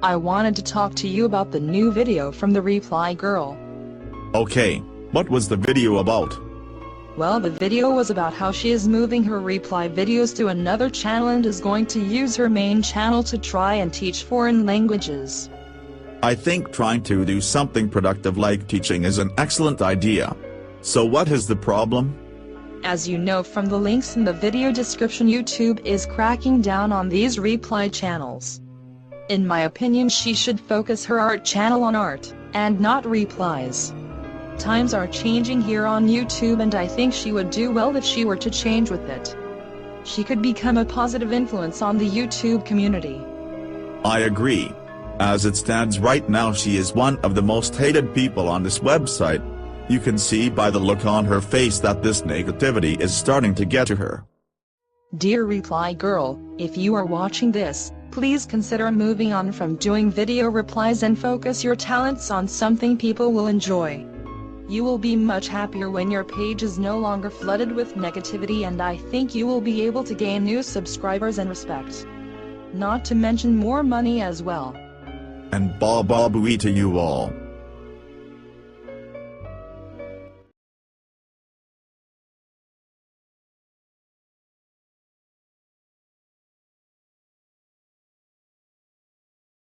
I wanted to talk to you about the new video from the Reply Girl. Okay, what was the video about? Well, the video was about how she is moving her reply videos to another channel and is going to use her main channel to try and teach foreign languages. I think trying to do something productive like teaching is an excellent idea. So what is the problem? As you know from the links in the video description, YouTube is cracking down on these reply channels. In my opinion, she should focus her art channel on art, and not replies. Times are changing here on YouTube, and I think she would do well if she were to change with it. She could become a positive influence on the YouTube community. I agree. As it stands right now, she is one of the most hated people on this website. You can see by the look on her face that this negativity is starting to get to her. Dear Reply Girl, if you are watching this, please consider moving on from doing video replies and focus your talents on something people will enjoy. You will be much happier when your page is no longer flooded with negativity, and I think you will be able to gain new subscribers and respect. Not to mention more money as well. And baa baa booey to you all.